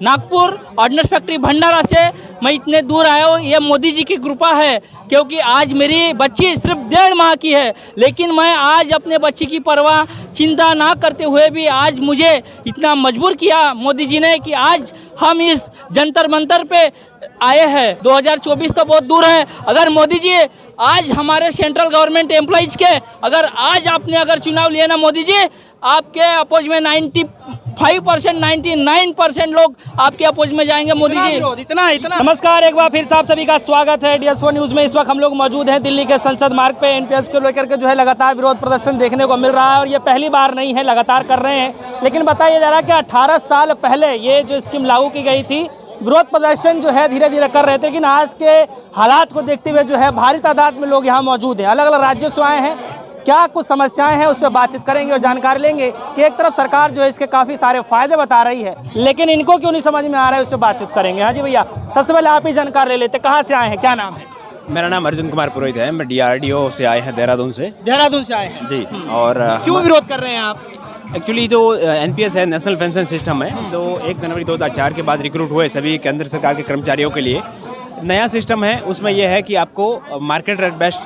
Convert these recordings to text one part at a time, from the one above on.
Nagpur ordnance factory भंडारा से मैं इतने दूर आया हूँ, ये मोदी जी की कृपा है। क्योंकि आज मेरी बच्ची सिर्फ 1.5 माह की है, लेकिन मैं आज अपने बच्ची की परवाह चिंता ना करते हुए भी आज मुझे इतना मजबूर किया मोदी जी ने कि आज हम इस जंतर मंतर पे आए हैं। 2024 तो बहुत दूर है। अगर मोदी जी आज हमारे सेंट्रल गवर्नमेंट एम्प्लॉइज के अगर आज आपने अगर चुनाव लिया ना मोदी जी, आपके अपोज में 95% 99% लोग आपके अपोज में जाएंगे मोदी जी। इतना नमस्कार, एक बार फिर से आप सभी का स्वागत है DS4 न्यूज़ में। इस वक्त हम लोग मौजूद हैं दिल्ली के संसद मार्ग पे। NPS को लेकर के जो है लगातार विरोध प्रदर्शन देखने को मिल रहा है और ये पहली बार नहीं है, लगातार कर रहे हैं। लेकिन बताया जा रहा है कि 18 साल पहले ये जो स्कीम लागू की गई थी, विरोध प्रदर्शन जो है धीरे धीरे कर रहे थे। लेकिन आज के हालात को देखते हुए जो है भारी तादाद में लोग यहाँ मौजूद हैं, अलग अलग राज्यों से आए हैं। क्या कुछ समस्याएं हैं उससे बातचीत करेंगे और जानकारी लेंगे कि एक तरफ सरकार जो है इसके काफ़ी सारे फायदे बता रही है, लेकिन इनको क्यों नहीं समझ में आ रहा है, उससे बातचीत करेंगे। हाँ जी भैया, सबसे पहले आप ही जानकारी ले लेते, कहाँ से आए हैं, क्या नाम है? मेरा नाम अर्जुन कुमार पुरोहित है। मैं DRDO से आए हैं, देहरादून से। देहरादून से आए हैं जी। और क्यों विरोध कर रहे हैं आप? एक्चुअली जो NPS है, नेशनल पेंशन सिस्टम है, जो 1 जनवरी 2004 के बाद रिक्रूट हुए सभी केंद्र सरकार के कर्मचारियों के लिए नया सिस्टम है। उसमें यह है कि आपको मार्केट रेट बेस्ट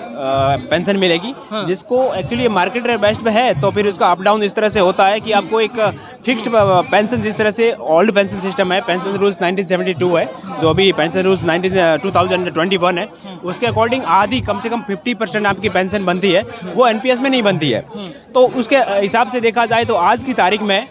पेंशन मिलेगी। हाँ। जिसको एक्चुअली मार्केट रेट बेस्ट पे है तो फिर उसका अप डाउन इस तरह से होता है कि आपको एक फिक्स्ड पेंशन, जिस तरह से ओल्ड पेंशन सिस्टम है, पेंशन रूल्स 1972 है, जो अभी पेंशन रूल्स 2021 है, उसके अकॉर्डिंग आधी कम से कम 50% आपकी पेंशन बनती है, वो NPS में नहीं बनती है। तो उसके हिसाब से देखा जाए तो आज की तारीख में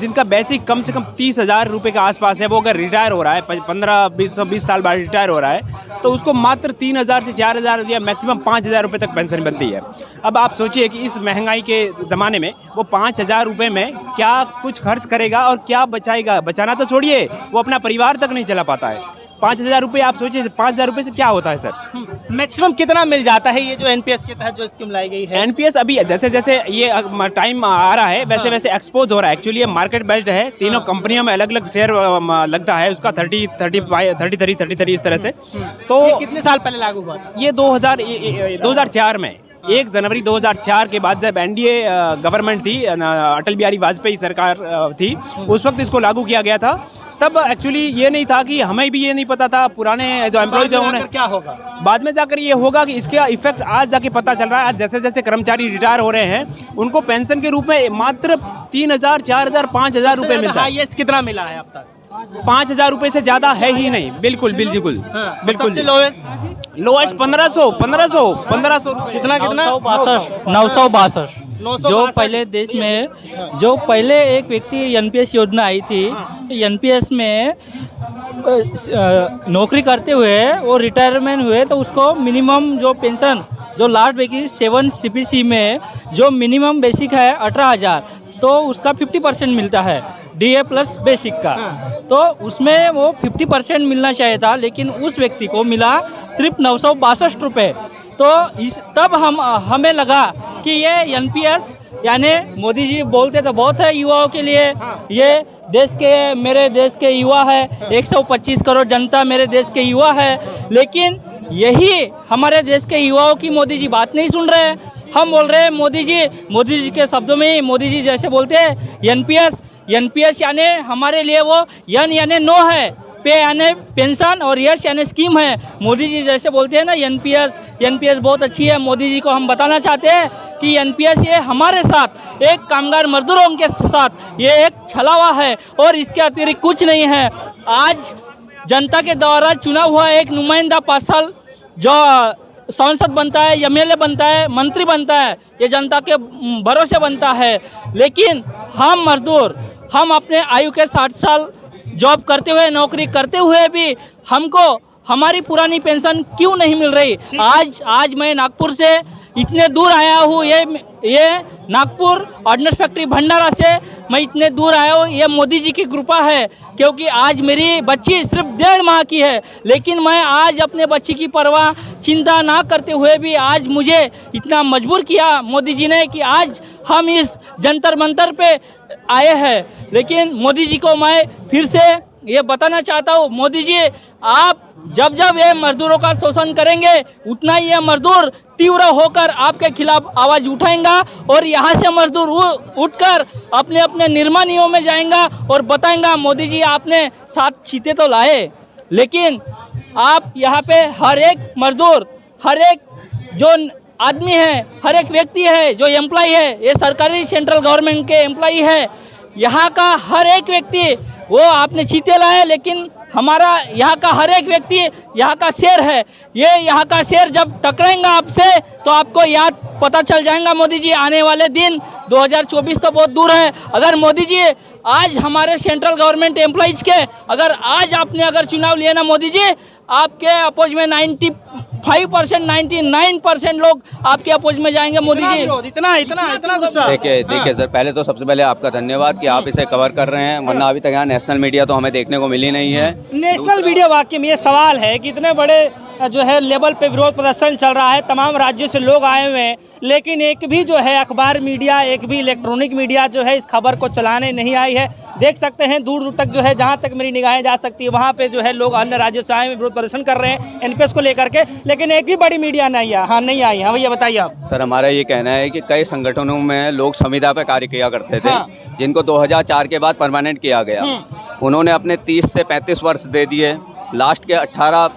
जिनका बेसिक कम से कम 30,000 रुपये के आसपास है, वो अगर रिटायर हो रहा है 15-20 साल बाद रिटायर हो रहा है, तो उसको मात्र 3,000 से 4,000 या मैक्सिमम 5,000 रुपये तक पेंशन बनती है। अब आप सोचिए कि इस महंगाई के ज़माने में वो 5,000 रुपये में क्या कुछ खर्च करेगा और क्या बचाएगा। बचाना तो छोड़िए, वो अपना परिवार तक नहीं चला पाता है। 5,000 रुपये आप सोचिए, 5,000 रुपये से क्या होता है सर? मैक्सिमम कितना मिल जाता है ये जो NPS के तहत जो स्कीम लाई गई है? NPS अभी जैसे जैसे ये टाइम आ रहा है वैसे वैसे एक्सपोज हो रहा है। एक्चुअली ये मार्केट बेस्ड है, तीनों कंपनियों में अलग अलग शेयर लगता है उसका 30-33 इस तरह से। तो ये कितने साल पहले लागू हुआ था? ये 2004 में 1 जनवरी 2004 के बाद जब NDA गवर्नमेंट थी, अटल बिहारी वाजपेयी सरकार थी, उस वक्त इसको लागू किया गया था। तब एक्चुअली ये नहीं था कि हमें भी ये नहीं पता था, पुराने जो एम्प्लॉयज हैं क्या होगा बाद में जाकर ये होगा कि इसका इफेक्ट आज जाके पता चल रहा है। आज जैसे जैसे कर्मचारी रिटायर हो रहे हैं, उनको पेंशन के रूप में मात्र 3,000, 4,000, 5,000 रुपये मिलता है। हाईएस्ट कितना मिला है अब तक? 5,000 रुपये से ज्यादा है ही नहीं। बिल्कुल बिल्कुल बिल्कुल। लोएस्ट 1,500 रुपये। कितना 962। जो पहले देश में जो पहले एक व्यक्ति NPS योजना आई थी, NPS में नौकरी करते हुए वो रिटायरमेंट हुए तो उसको मिनिमम जो पेंशन जो लास्ट बेसिक 7 CPC में जो मिनिमम बेसिक है 18,000, तो उसका 50% मिलता है DA प्लस बेसिक का। तो उसमें वो 50% मिलना चाहिए था, लेकिन उस व्यक्ति को मिला सिर्फ 962 रुपये। तो तब हमें लगा कि ये NPS यानी मोदी जी बोलते तो बहुत है युवाओं के लिए, ये देश के मेरे देश के युवा है, 125 करोड़ जनता मेरे देश के युवा है, लेकिन यही हमारे देश के युवाओं की मोदी जी बात नहीं सुन रहे हैं। हम बोल रहे हैं मोदी जी के शब्दों में ही मोदी जी जैसे बोलते हैं NPS यानी हमारे लिए वो N यानी नो है, पे यानी पेंशन और यस यानी स्कीम है। मोदी जी जैसे बोलते हैं ना NPS बहुत अच्छी है। मोदी जी को हम बताना चाहते हैं कि NPS ये हमारे साथ एक कामगार मजदूरों के साथ ये एक छलावा है और इसके अतिरिक्त कुछ नहीं है। आज जनता के द्वारा चुना हुआ एक नुमाइंदा 5 साल जो सांसद बनता है, MLA बनता है, मंत्री बनता है, ये जनता के भरोसे बनता है। लेकिन हम मजदूर, हम अपने आयु के 60 साल जॉब करते हुए, नौकरी करते हुए भी हमको हमारी पुरानी पेंशन क्यों नहीं मिल रही? आज मैं नागपुर से इतने दूर आया हूँ, ये नागपुर ऑर्डिनेंस फैक्ट्री भंडारा से मैं इतने दूर आया हूँ, ये मोदी जी की कृपा है। क्योंकि आज मेरी बच्ची सिर्फ 1.5 माह की है, लेकिन मैं आज अपने बच्ची की परवाह चिंता ना करते हुए भी आज मुझे इतना मजबूर किया मोदी जी ने कि आज हम इस जंतर मंतर पे आए हैं। लेकिन मोदी जी को मैं फिर से ये बताना चाहता हूँ, मोदी जी आप जब जब ये मजदूरों का शोषण करेंगे उतना ही ये मजदूर तीव्र होकर आपके खिलाफ आवाज उठाएंगा और यहाँ से मजदूर उठकर अपने अपने निर्माणियों में जाएंगा और बताएंगा मोदी जी आपने 7 चीते तो लाए, लेकिन आप यहाँ पे हर एक मजदूर, हर एक जो आदमी है, हर एक व्यक्ति है जो एम्प्लॉय है, ये सरकारी सेंट्रल गवर्नमेंट के एम्प्लॉय है, यहाँ का हर एक व्यक्ति वो आपने चीते लाए, लेकिन हमारा यहाँ का हर एक व्यक्ति यहाँ का शेर है। ये यहाँ का शेर जब टकराएंगा आपसे तो आपको याद पता चल जाएगा मोदी जी, आने वाले दिन 2024 तो बहुत दूर है। अगर मोदी जी आज हमारे सेंट्रल गवर्नमेंट एम्प्लॉइज के अगर आज आपने अगर चुनाव लिए ना मोदी जी, आपके अपोज में 95% 99% लोग आपके अपोज में जाएंगे मोदी जी। इतना गुस्सा। देखिए सर, पहले तो सबसे पहले आपका धन्यवाद कि आप इसे कवर कर रहे हैं, वरना अभी तक यहाँ नेशनल मीडिया तो हमें देखने को मिली नहीं है। नेशनल मीडिया वाकई में ये सवाल है कि इतने बड़े जो है लेवल पे विरोध प्रदर्शन चल रहा है, तमाम राज्यों से लोग आए हुए हैं, लेकिन एक भी जो है अखबार मीडिया, एक भी इलेक्ट्रॉनिक मीडिया जो है इस खबर को चलाने नहीं आई है। देख सकते हैं दूर दूर तक जो है, जहां तक मेरी निगाहें जा सकती है वहां पे जो है लोग अन्य राज्यों से आए हुए विरोध प्रदर्शन कर रहे हैं एनपीएस को लेकर के, लेकिन एक भी बड़ी मीडिया नहीं है। हाँ, नहीं आई। हाँ भैया बताइए आप। सर, हमारा ये कहना है कि कई संगठनों में लोग संविदा पे कार्य किया करते थे, जिनको 2004 के बाद परमानेंट किया गया। उन्होंने अपने 30 से 35 वर्ष दे दिए, लास्ट के 18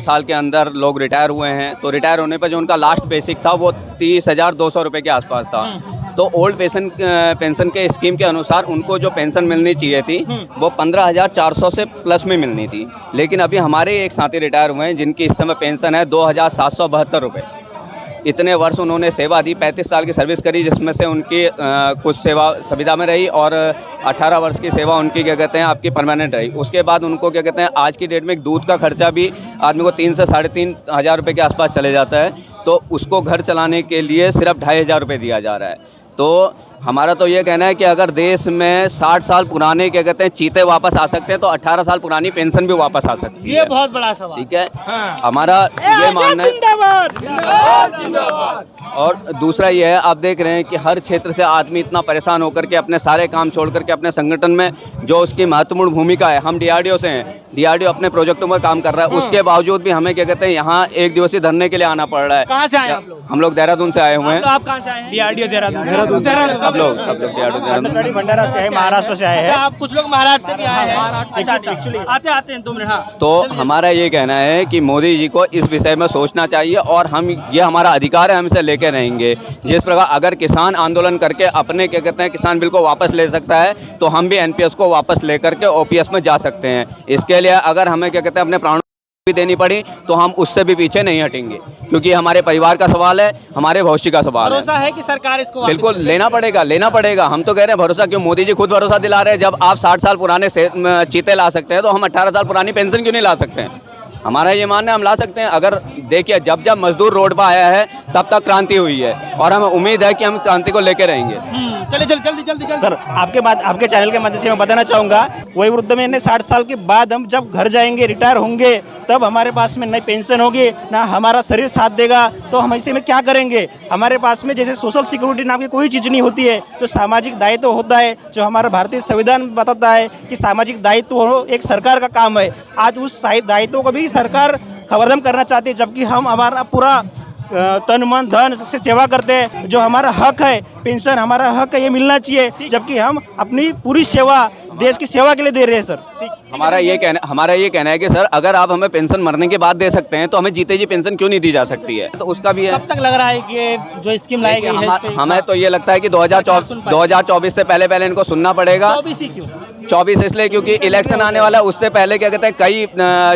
साल के अंदर लोग रिटायर हुए हैं। तो रिटायर होने पर जो उनका लास्ट बेसिक था वो 30,200 रुपये के आसपास था। तो ओल्ड पेंशन के स्कीम के अनुसार उनको जो पेंशन मिलनी चाहिए थी वो 15,400 से प्लस में मिलनी थी, लेकिन अभी हमारे एक साथी रिटायर हुए हैं जिनकी इस समय पेंशन है 2,772 रुपये। इतने वर्ष उन्होंने सेवा दी, 35 साल की सर्विस करी, जिसमें से उनकी कुछ सेवा संविदा में रही और 18 वर्ष की सेवा उनकी क्या कहते हैं आपकी परमानेंट रही। उसके बाद उनको क्या कहते हैं आज की डेट में दूध का खर्चा भी आदमी को 3 से 3,500 हज़ार रुपये के आसपास चले जाता है, तो उसको घर चलाने के लिए सिर्फ 2,500 रुपये दिया जा रहा है। तो हमारा तो ये कहना है कि अगर देश में 60 साल पुराने क्या कहते हैं चीते वापस आ सकते हैं तो 18 साल पुरानी पेंशन भी वापस आ सकती है। ये बहुत बड़ा सवाल। ठीक है, हाँ। हमारा ये मानना है। और दूसरा ये है, आप देख रहे हैं कि हर क्षेत्र से आदमी इतना परेशान होकर के अपने सारे काम छोड़ करके अपने संगठन में जो उसकी महत्वपूर्ण भूमिका है, हम डीआरडीओ से हैं, डीआरडीओ अपने प्रोजेक्टों में काम कर रहा है, उसके बावजूद भी हमें क्या कहते हैं यहाँ 1 दिवसीय धरने के लिए आना पड़ रहा है। कहाँ से आए आप लोग? हम लोग देहरादून से आए हुए हैं। आप कहाँ से आए हैं? डीआरडीओ देहरादून। सब लोग देहरादून। भंडारा से है, महाराष्ट्र से आए हैं। आप कुछ लोग महाराष्ट्र से भी आए हैं। आते हैं 2 मिनट। हाँ, तो हमारा ये कहना है कि मोदी जी को इस विषय में सोचना चाहिए और हम ये हमारा अधिकार है, हम इसे लेके रहेंगे। जिस प्रकार अगर किसान आंदोलन करके अपने क्या कहते हैं किसान बिल को वापस ले सकता है, तो हम भी एनपीएस को वापस लेकर के ओपीएस में जा सकते हैं। इसके लिए अगर हमें क्या कहते हैं अपने प्राणों भी देनी पड़ी तो हम उससे भी पीछे नहीं हटेंगे, क्योंकि हमारे परिवार का सवाल है, हमारे भविष्य का सवाल है। भरोसा है कि सरकार इसको बिल्कुल लेना पड़ेगा। हम तो कह रहे हैं भरोसा क्यों, मोदी जी खुद भरोसा दिला रहे हैं। जब आप 60 साल पुराने चीते ला सकते हैं तो हम 18 साल पुरानी पेंशन क्यों नहीं ला सकते हैं? हमारा ये मानना है हम ला सकते हैं। अगर देखिए जब जब मजदूर रोड पर आया है तब तक क्रांति हुई है और हमें उम्मीद है कि हम क्रांति को लेकर रहेंगे। चलिए जल्दी। सर, आपके चैनल के माध्यम से मैं बताना चाहूँगा, वही वृद्ध में 60 साल के बाद हम जब घर जाएंगे, रिटायर होंगे, तब हमारे पास में नई पेंशन होगी, ना हमारा शरीर साथ देगा, तो हम ऐसे में क्या करेंगे? हमारे पास में जैसे सोशल सिक्योरिटी नाम की कोई चीज़ नहीं होती है, जो सामाजिक दायित्व होता है, जो हमारा भारतीय संविधान बताता है कि सामाजिक दायित्व एक सरकार का काम है। आज उस दायित्व को भी सरकार खबरदम करना चाहती है, जबकि हम हमारा पूरा तन मन धन से सेवा करते हैं। जो हमारा हक है, पेंशन हमारा हक है, ये मिलना चाहिए, जबकि हम अपनी पूरी सेवा देश की सेवा के लिए दे रहे हैं सर। हमारा ये कहना है कि सर अगर आप हमें पेंशन मरने के बाद दे सकते हैं तो हमें जीते जी पेंशन क्यों नहीं दी जा सकती है? तो उसका भी है। कब तक लग रहा है कि ये जो स्कीम लाई गई है हमें तो ये लगता है कि 2024 से पहले इनको सुनना पड़ेगा। 24 इसलिए क्योंकि इलेक्शन आने वाला है, उससे पहले क्या कहते हैं कई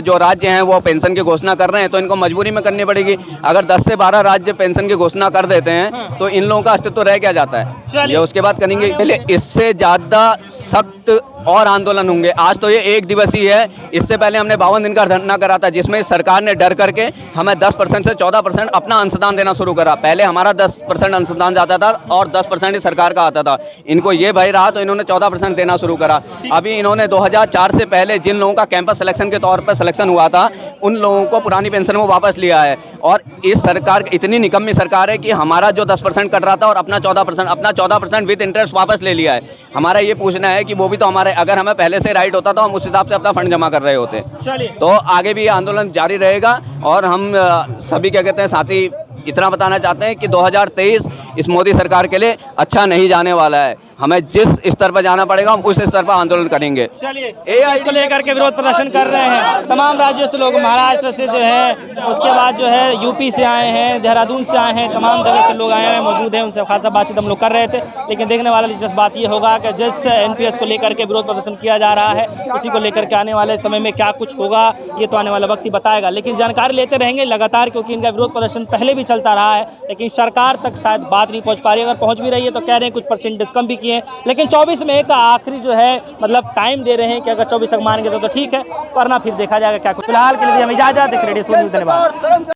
जो राज्य हैं वो पेंशन की घोषणा कर रहे हैं, तो इनको मजबूरी में करनी पड़ेगी। अगर 10 से 12 राज्य पेंशन की घोषणा कर देते हैं तो इन लोगों का अस्तित्व रह क्या जाता है, ये उसके बाद करेंगे। इससे ज़्यादा सख्त और आंदोलन होंगे। आज तो ये 1 दिवसीय है, इससे पहले हमने 52 दिन का धरना करा था, जिसमें सरकार ने डर करके हमें 10% से 14% अपना अंशदान देना शुरू करा। पहले हमारा 10% अंशदान जाता था और 10% ही सरकार का आता था। इनको ये भय रहा तो इन्होंने 14% देना शुरू करा। अभी इन्होंने 2004 से पहले जिन लोगों का कैंपस सिलेक्शन के तौर पर सिलेक्शन हुआ था उन लोगों को पुरानी पेंशन में वापस लिया है। और इस सरकार इतनी निकम्मी सरकार है कि हमारा जो 10% कट रहा था और अपना 14% विद इंटरेस्ट वापस ले लिया है। हमारा ये पूछना है कि वो भी तो हमारा अगर हमें पहले से राइट होता तो हम उस हिसाब से अपना फंड जमा कर रहे होते। चलिए। तो आगे भी ये आंदोलन जारी रहेगा और हम सभी क्या कहते हैं साथी इतना बताना चाहते हैं कि 2023 इस मोदी सरकार के लिए अच्छा नहीं जाने वाला है। हमें जिस स्तर पर जाना पड़ेगा हम उस स्तर पर आंदोलन करेंगे। चलिए, इसको लेकर के विरोध प्रदर्शन कर रहे हैं तमाम राज्यों से लोग, महाराष्ट्र से जो है, उसके बाद जो है यूपी से आए हैं, देहरादून से आए हैं, तमाम जगह से लोग आए हैं, मौजूद हैं। उनसे खासा बातचीत हम लोग कर रहे थे। लेकिन देखने वाला दिलचस्प बात ये होगा कि जिस एनपीएस को लेकर के विरोध प्रदर्शन किया जा रहा है उसी को लेकर के आने वाले समय में क्या कुछ होगा ये तो आने वाला वक्त ही बताएगा। लेकिन जानकारी लेते रहेंगे लगातार, क्योंकि इनका विरोध प्रदर्शन पहले भी चलता रहा है, लेकिन सरकार तक शायद बात नहीं पहुँच पा रही। अगर पहुँच भी रही है तो कह रहे हैं कुछ परसेंटेज कम भी किए, लेकिन 24 में का आखिरी जो है मतलब टाइम दे रहे हैं कि अगर 24 तक मानेंगे तो ठीक है, वरना फिर देखा जाएगा क्या कुछ। फिलहाल के लिए हमें इजाजत। धन्यवाद।